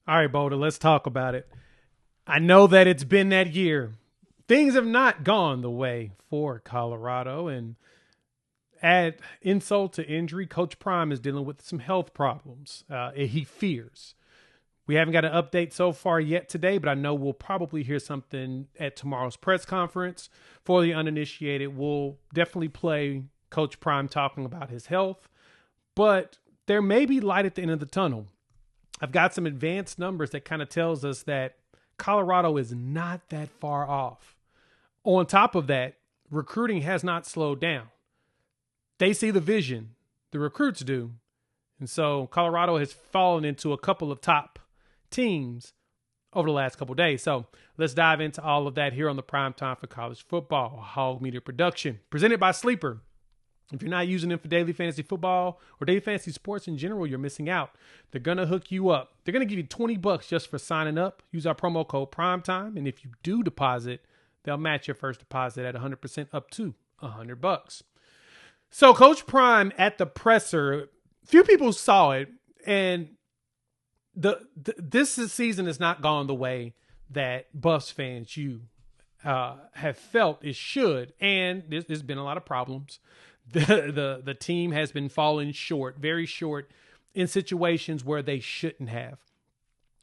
All right, Boulder, let's talk about it. I know that it's been that year. Things have not gone the way for Colorado. And add insult to injury, Coach Prime is dealing with some health problems. He fears. We haven't got an update so far yet today, but I know we'll probably hear something at tomorrow's press conference. For the uninitiated, we'll definitely play Coach Prime talking about his health, but there may be light at the end of the tunnel. I've got some advanced numbers that kind of tells us that Colorado is not that far off. On top of that, recruiting has not slowed down. They see the vision, the recruits do. And so Colorado has fallen into a couple of top teams over the last couple of days. So let's dive into all of that here on the Prime Time for College Football, Hog Media Production, presented by Sleeper. If you're not using them for daily fantasy football or daily fantasy sports in general, you're missing out. They're going to hook you up. They're going to give you $20 just for signing up. Use our promo code PRIMETIME. And if you do deposit, they'll match your first deposit at 100% up to $100. So Coach Prime at the presser, few people saw it, and this season has not gone the way that Buffs fans have felt it should, and there's been a lot of problems. The team has been falling short, very short, in situations where they shouldn't have.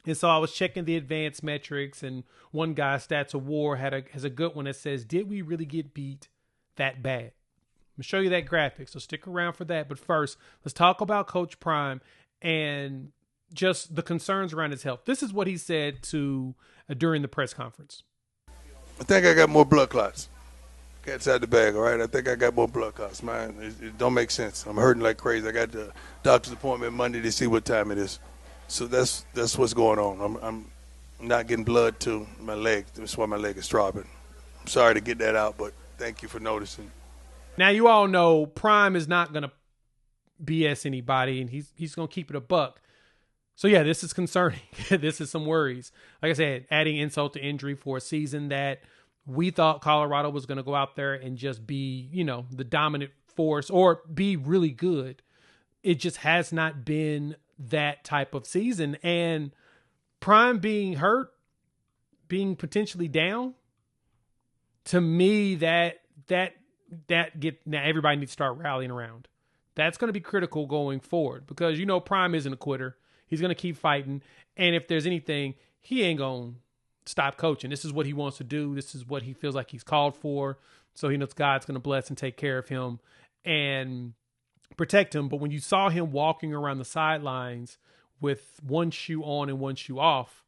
And so I was checking the advanced metrics, and one guy, Stats of War, has a good one that says, "Did we really get beat that bad?" I'm going to show you that graphic, so stick around for that. But first, let's talk about Coach Prime and just the concerns around his health. This is what he said during the press conference. I think I got more blood clots. Cat's out the bag, all right? I think I got more blood clots, man. It don't make sense. I'm hurting like crazy. I got the doctor's appointment Monday to see what time it is. So that's what's going on. I'm not getting blood to my leg. That's why my leg is throbbing. I'm sorry to get that out, but thank you for noticing. Now, you all know Prime is not going to BS anybody, and he's going to keep it a buck. So, yeah, this is concerning. This is some worries. Like I said, adding insult to injury for a season that we thought Colorado was going to go out there and just be, the dominant force or be really good. It just has not been that type of season. And Prime being hurt, being potentially down, to me, now everybody needs to start rallying around. That's going to be critical going forward because, Prime isn't a quitter. He's going to keep fighting. And if there's anything, he ain't going to stop coaching. This is what he wants to do. This is what he feels like he's called for. So he knows God's going to bless and take care of him and protect him. But when you saw him walking around the sidelines with one shoe on and one shoe off,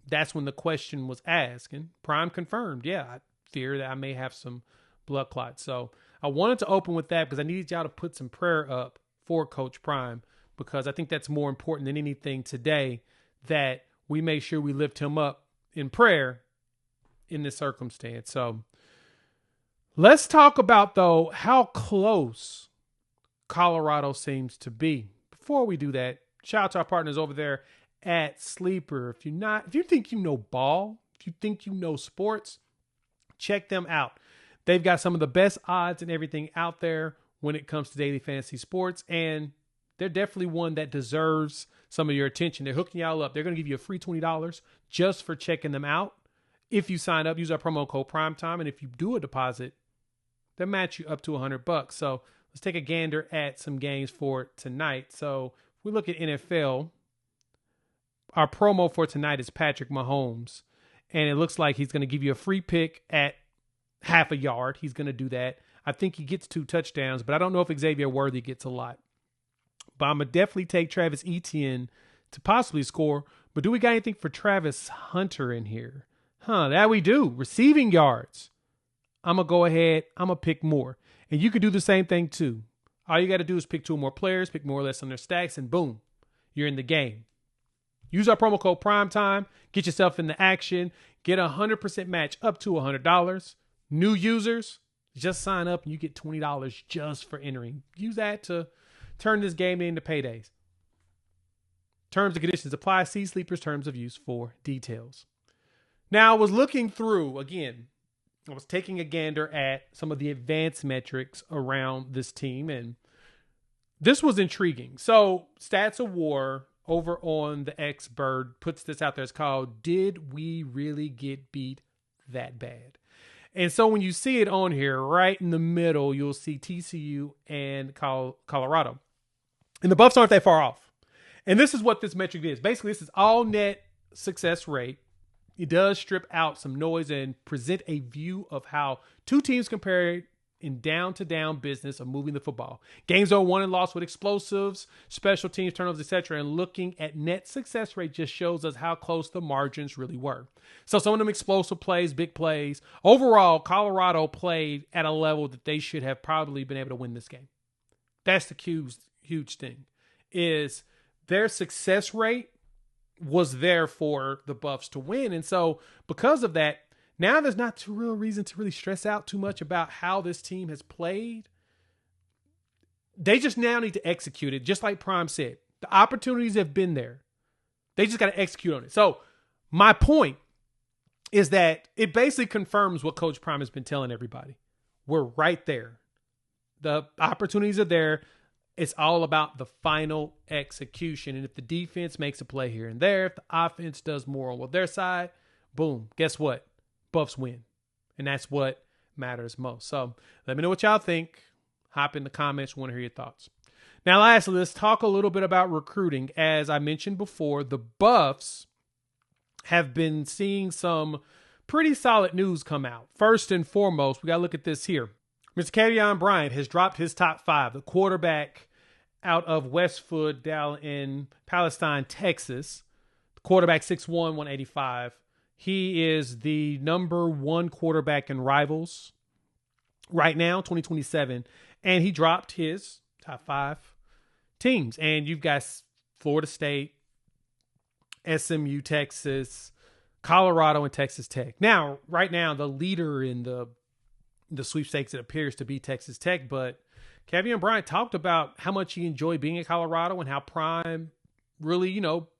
that's when the question was asked. And Prime confirmed, yeah, I fear that I may have some blood clots. So I wanted to open with that because I needed y'all to put some prayer up for Coach Prime, because I think that's more important than anything today, that we make sure we lift him up in prayer in this circumstance. So let's talk about, though, how close Colorado seems to be. Before we do that, shout out to our partners over there at Sleeper. If you think you know ball, if you think you know sports, check them out. They've got some of the best odds and everything out there when it comes to daily fantasy sports, and they're definitely one that deserves some of your attention. They're hooking y'all up. They're going to give you a free $20 just for checking them out. If you sign up, use our promo code PRIMETIME, and if you do a deposit, they'll match you up to $100. So let's take a gander at some games for tonight. So if we look at NFL, our promo for tonight is Patrick Mahomes, and it looks like he's going to give you a free pick at half a yard. He's going to do that. I think he gets 2 touchdowns, but I don't know if Xavier Worthy gets a lot. But I'm going to definitely take Travis Etienne to possibly score. But do we got anything for Travis Hunter in here? That we do. Receiving yards. I'm going to go ahead. I'm going to pick more. And you could do the same thing too. All you got to do is pick 2 more players, pick more or less on their stacks, and boom, you're in the game. Use our promo code PRIMETIME. Get yourself in the action. Get a 100% match up to $100. New users, just sign up and you get $20 just for entering. Use that to turn this game into paydays. Terms and conditions apply. See Sleeper's terms of use for details. Now, I was looking through, again, I was taking a gander at some of the advanced metrics around this team, and this was intriguing. So, Stats of War over on the X Bird puts this out there. It's called "Did We Really Get Beat That Bad?" And so when you see it on here, right in the middle, you'll see TCU and Colorado. And the Buffs aren't that far off. And this is what this metric is. Basically, this is all net success rate. It does strip out some noise and present a view of how two teams compare in down-to-down business of moving the football. Games are won and lost with explosives, special teams, turnovers, etc. And looking at net success rate just shows us how close the margins really were. So some of them explosive plays, big plays. Overall, Colorado played at a level that they should have probably been able to win this game. That's the huge thing, is their success rate was there for the Buffs to win. And so because of that, now there's not too real reason to really stress out too much about how this team has played. They just now need to execute it, just like Prime said. The opportunities have been there. They just got to execute on it. So my point is that it basically confirms what Coach Prime has been telling everybody. We're right there. The opportunities are there. It's all about the final execution. And if the defense makes a play here and there, if the offense does more on their side, boom, guess what? Buffs win. And that's what matters most. So let me know what y'all think. Hop in the comments. Want to hear your thoughts. Now, lastly, let's talk a little bit about recruiting. As I mentioned before, the Buffs have been seeing some pretty solid news come out. First and foremost, we got to look at this here. Mr. Deion Bryant has dropped his top 5. The quarterback out of Westwood down in Palestine, Texas. The quarterback 6'1", 185. He is the number 1 quarterback in Rivals right now, 2027. And he dropped his top 5 teams. And you've got Florida State, SMU, Texas, Colorado, and Texas Tech. Now, right now, the leader in the sweepstakes, it appears to be Texas Tech. But Deion Bryant talked about how much he enjoyed being at Colorado and how Prime really,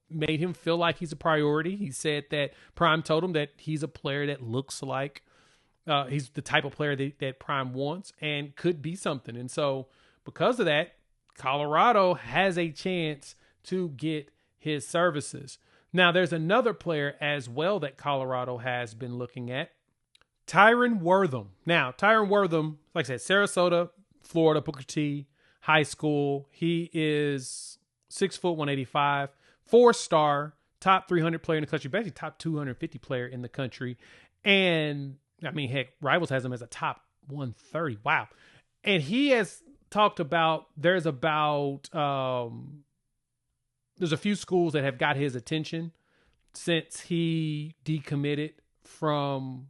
made him feel like he's a priority. He said that Prime told him that he's a player that looks like he's the type of player that Prime wants and could be something. And so because of that, Colorado has a chance to get his services. Now, there's another player as well that Colorado has been looking at, Tyron Wortham. Now, Tyron Wortham, like I said, Sarasota, Florida, Booker T, high school. He is 6', 185. 4-star, top 300 player in the country, basically top 250 player in the country. And, I mean, heck, Rivals has him as a top 130. Wow. And he has talked about there's a few schools that have got his attention since he decommitted from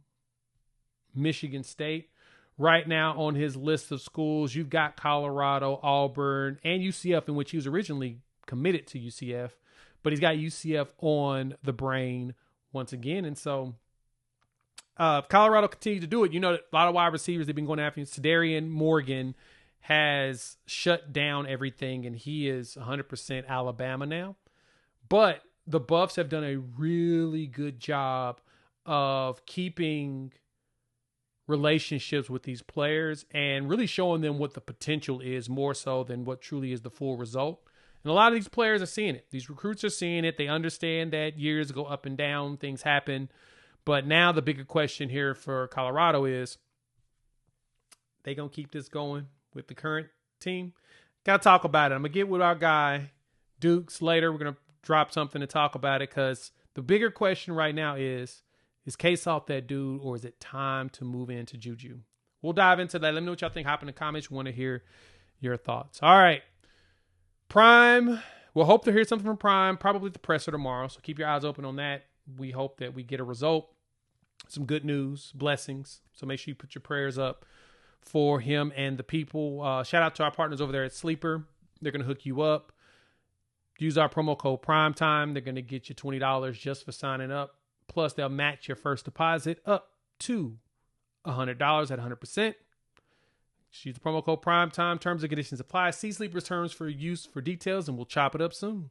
Michigan State. Right now on his list of schools, you've got Colorado, Auburn, and UCF, in which he was originally committed to UCF. But he's got UCF on the brain once again. And so if Colorado continues to do it, a lot of wide receivers they've been going after. Sedarian Morgan has shut down everything, and he is 100% Alabama now. But the Buffs have done a really good job of keeping relationships with these players and really showing them what the potential is more so than what truly is the full result. And a lot of these players are seeing it. These recruits are seeing it. They understand that years go up and down, things happen. But now the bigger question here for Colorado is, they going to keep this going with the current team? Got to talk about it. I'm going to get with our guy, Dukes, later. We're going to drop something to talk about it because the bigger question right now is K-Salt that dude or is it time to move into Juju? We'll dive into that. Let me know what y'all think. Hop in the comments. We want to hear your thoughts. All right. Prime, we'll hope to hear something from Prime, probably the presser tomorrow. So keep your eyes open on that. We hope that we get a result, some good news, blessings. So make sure you put your prayers up for him and the people. Shout out to our partners over there at Sleeper. They're going to hook you up. Use our promo code PRIMETIME. They're going to get you $20 just for signing up. Plus, they'll match your first deposit up to $100 at 100%. Use the promo code PRIMETIME. Terms and conditions apply. See Sleeper's terms for use for details, and we'll chop it up soon.